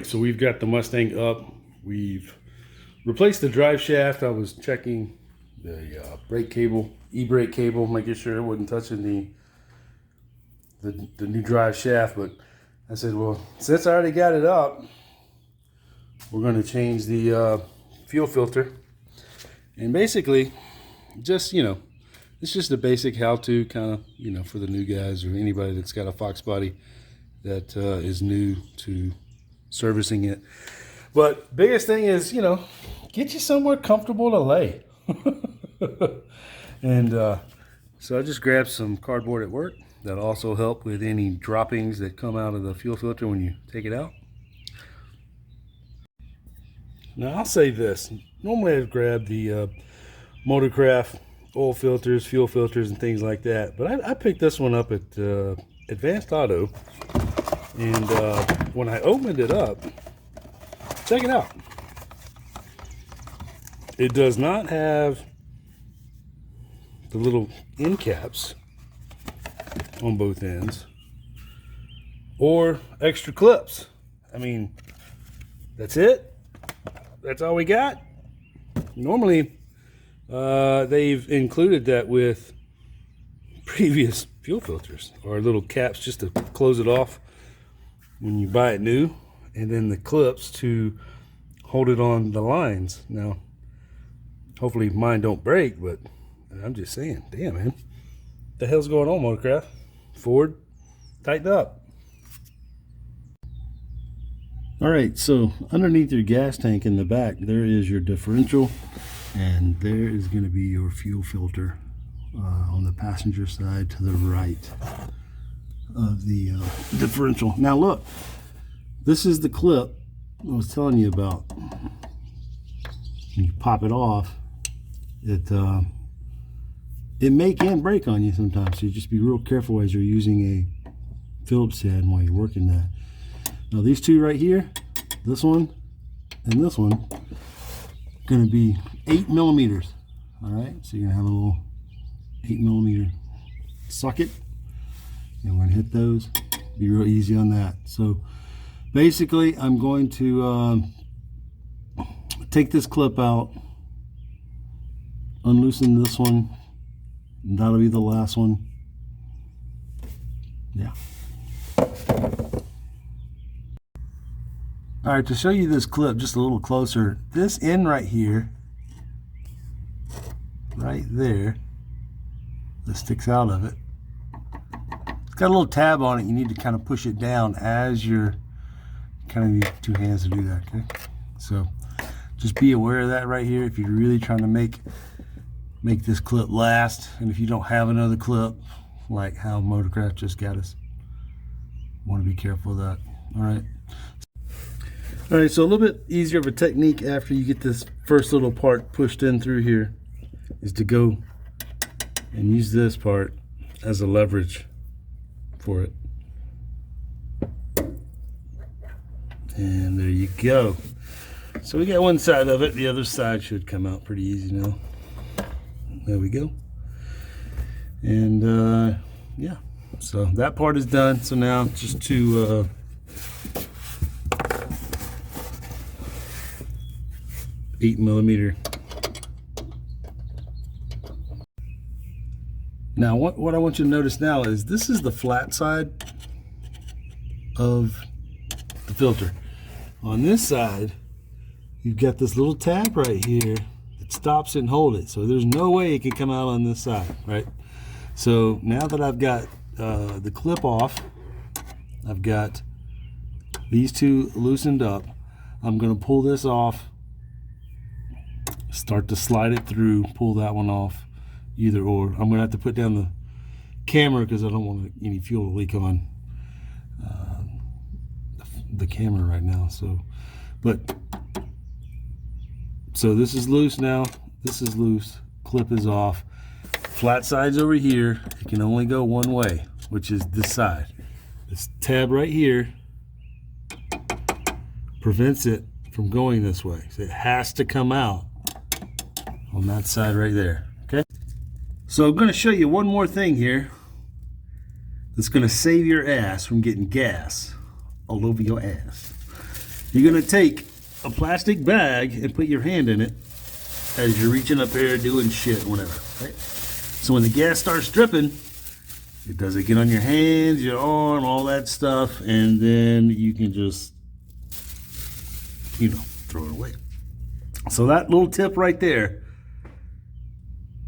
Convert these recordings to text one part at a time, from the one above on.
so we've got the Mustang up. We've replaced the drive shaft. I was checking the brake cable, e-brake cable, making sure it wasn't touching the new drive shaft. But I said, well, since I already got it up, we're going to change the fuel filter. And basically, just, it's just a basic how-to kind of, for the new guys or anybody that's got a Foxbody that is new to servicing it. But biggest thing is, get you somewhere comfortable to lay. And so I just grabbed some cardboard at work. That'll also help with any droppings that come out of the fuel filter when you take it out. Now I'll say this. Normally I'd grab the Motorcraft oil filters, fuel filters, and things like that. But I picked this one up at Advanced Auto. And when I opened it up, check it out. It does not have the little end caps on both ends or extra clips. I mean, that's it. That's all we got. Normally, they've included that with previous fuel filters or little caps just to close it off when you buy it new, and then the clips to hold it on the lines. Now, hopefully mine don't break, but I'm just saying, damn, man. What the hell's going on, Motorcraft? Ford, tighten up. All right, so underneath your gas tank in the back, there is your differential, and there is going to be your fuel filter on the passenger side to the right of the differential. Now look, this is the clip I was telling you about. When you pop it off, it may can break on you sometimes, so you just be real careful as you're using a Phillips head while you're working that. Now these two right here, this one and this one, going to be 8 millimeters. All right, so you're going to have a little 8 millimeter socket, and we're going to hit those. Be real easy on that. So basically I'm going to take this clip out, unloosen this one, and that'll be the last one. Yeah. All right, to show you this clip just a little closer, this end right here, right there, that sticks out of it, it's got a little tab on it. You need to kind of push it down as you're kind of need 2 hands to do that, okay? So just be aware of that right here if you're really trying to make this clip last, and if you don't have another clip like how Motorcraft just got us, want to be careful of that. All right, so a little bit easier of a technique after you get this first little part pushed in through here is to go and use this part as a leverage for it. And there you go. So we got one side of it, the other side should come out pretty easy now. There we go. And yeah, so that part is done. So now just to 8 millimeter. Now what I want you to notice now is this is the flat side of the filter. On this side, you've got this little tab right here that stops it and holds it. So there's no way it can come out on this side, right? So now that I've got the clip off, I've got these two loosened up, I'm going to pull this off, start to slide it through, pull that one off, either or. I'm going to have to put down the camera because I don't want any fuel to leak on the camera right now. So this is loose now, this is loose, clip is off, flat side's over here. It can only go one way, which is this side. This tab right here prevents it from going this way, so it has to come out on that side right there. Okay, so I'm going to show you one more thing here that's going to save your ass from getting gas all over your ass. You're gonna take a plastic bag and put your hand in it as you're reaching up there doing shit, whatever, right? So when the gas starts dripping, it doesn't get on your hands, your arm, all that stuff, and then you can just, you know, throw it away. So that little tip right there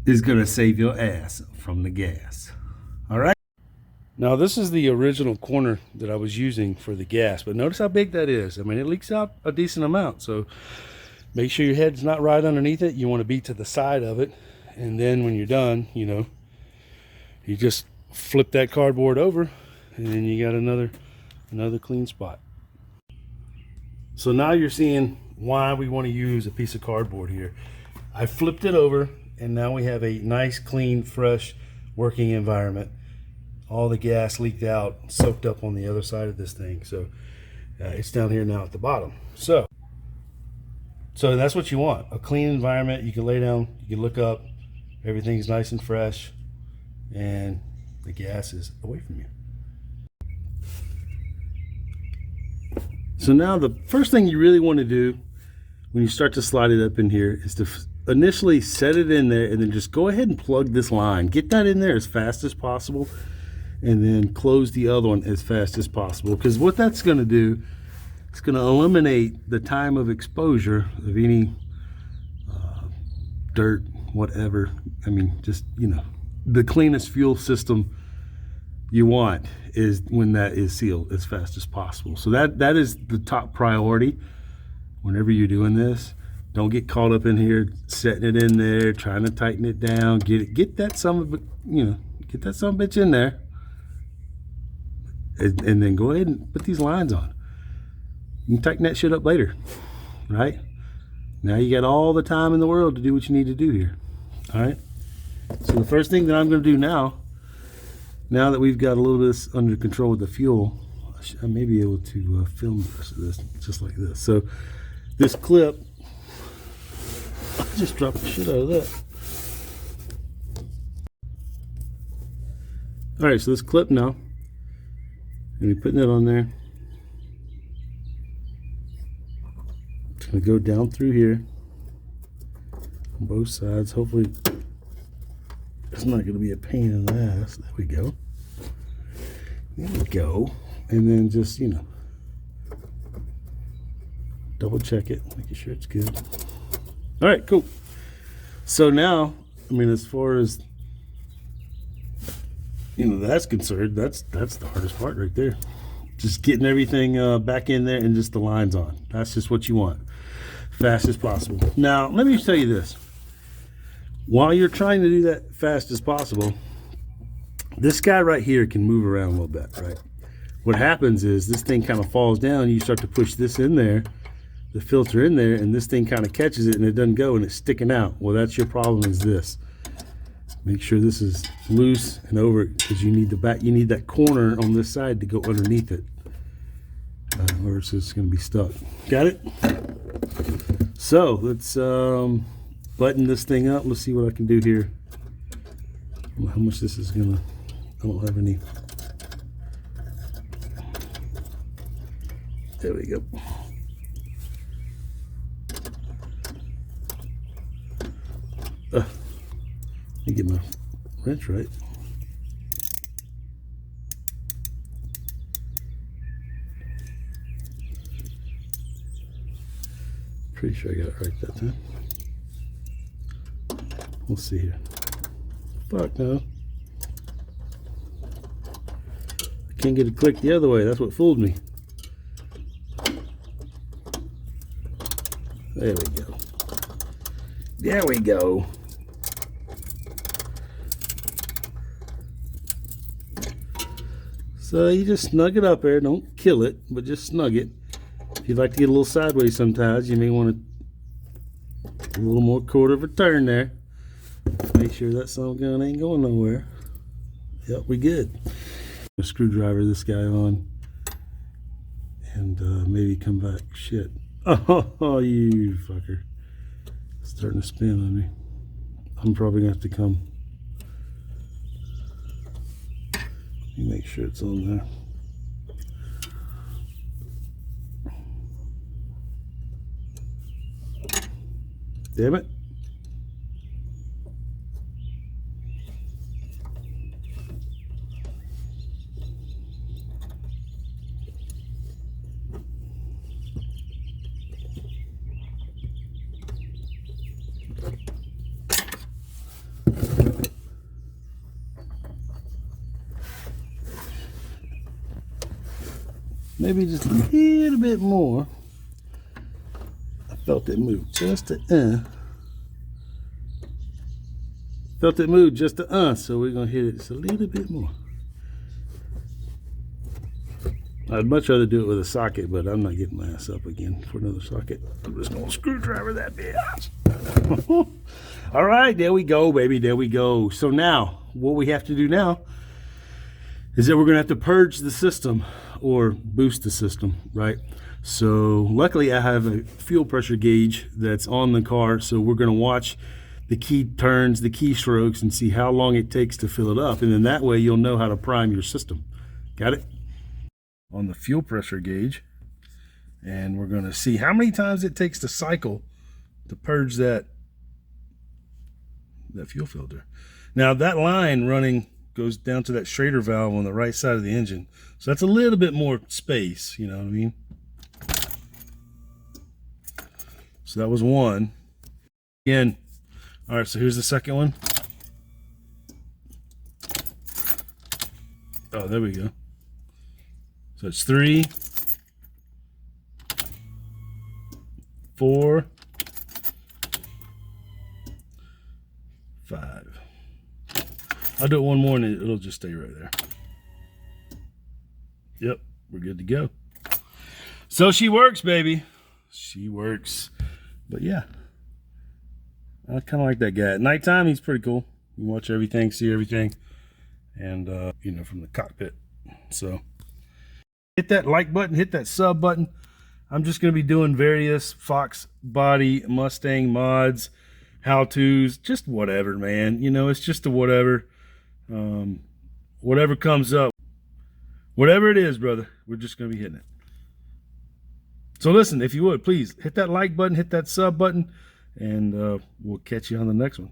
is gonna save your ass from the gas. All right. Now this is the original corner that I was using for the gas, but notice how big that is. I mean, it leaks out a decent amount. So make sure your head's not right underneath it. You want to be to the side of it. And then when you're done, you know, you just flip that cardboard over and then you got another clean spot. So now you're seeing why we want to use a piece of cardboard here. I flipped it over and now we have a nice, clean, fresh working environment. All the gas leaked out, soaked up on the other side of this thing. So it's down here now at the bottom. So that's what you want, a clean environment. You can lay down, you can look up, everything's nice and fresh, and the gas is away from you. So now the first thing you really want to do when you start to slide it up in here is to initially set it in there and then just go ahead and plug this line. Get that in there as fast as possible and then close the other one as fast as possible, because what that's going to do, it's going to eliminate the time of exposure of any dirt, whatever. I mean, just, you know, the cleanest fuel system you want is when that is sealed as fast as possible. So that is the top priority whenever you're doing this. Don't get caught up in here setting it in there, trying to tighten it down. Get that son of a, you know, get that son of a bitch in there, and then go ahead and put these lines on. You can tighten that shit up later, right? Now you got all the time in the world to do what you need to do here. All right. So the first thing that I'm going to do now that we've got a little bit of this under control with the fuel, I may be able to film the rest of this just like this. So this clip, I just dropped the shit out of that. All right, so this clip now, and we're putting it on there. It's going to go down through here on both sides. Hopefully it's not going to be a pain in the ass. There we go. There we go. And then just, you know, double check it, making sure it's good. All right, cool. So now, I mean, as far as, you know, that's concerned, that's the hardest part right there. Just getting everything back in there and just the lines on. That's just what you want, fast as possible. Now, let me tell you this. While you're trying to do that fast as possible, this guy right here can move around a little bit, right? What happens is this thing kind of falls down, you start to push this in there, the filter in there, and this thing kind of catches it and it doesn't go and it's sticking out. Well, that's your problem, is this. Make sure this is loose and over it, because you need that corner on this side to go underneath it, or it's just going to be stuck. Got it? So let's button this thing up. Let's see what I can do here. I don't know how much this is gonna, I don't have any. There we go. Let me get my wrench right. Pretty sure I got it right that time. We'll see here. Fuck no. I can't get it clicked the other way. That's what fooled me. There we go. There we go. So you just snug it up there. Don't kill it, but just snug it. If you'd like to get a little sideways sometimes, you may want a little more quarter of a turn there. Make sure that son of a gun ain't going nowhere. Yep, we good. A screwdriver this guy on, and maybe come back. Shit. Oh, you fucker. It's starting to spin on me. I'm probably gonna have to come. Let me make sure it's on there. Damn it. Maybe just a little bit more. I felt it move just a Felt it move just a so we're gonna hit it just a little bit more. I'd much rather do it with a socket, but I'm not getting my ass up again for another socket. I'm just gonna screwdriver that bitch. All right, there we go, baby, there we go. So now, what we have to do now is that we're gonna have to purge the system or boost the system, right? So luckily I have a fuel pressure gauge that's on the car, so we're gonna watch the key turns, the keystrokes, and see how long it takes to fill it up. And then that way you'll know how to prime your system. Got it? On the fuel pressure gauge, and we're gonna see how many times it takes to cycle to purge that fuel filter. Now that line running goes down to that Schrader valve on the right side of the engine. So that's a little bit more space, you know what I mean? So that was one. Again, all right, so here's the second one. Oh, there we go. So it's 3, 4, 5. I'll do it one more and it'll just stay right there. Yep, we're good to go. So she works, baby. She works. But yeah, I kind of like that guy. At nighttime, he's pretty cool. You watch everything, see everything, and you know, from the cockpit. So hit that like button, hit that sub button. I'm just going to be doing various Foxbody Mustang mods, how-tos, just whatever, man. You know, it's just a whatever. Whatever comes up, whatever it is, brother, we're just going to be hitting it. So listen, if you would, please hit that like button, hit that sub button, and we'll catch you on the next one.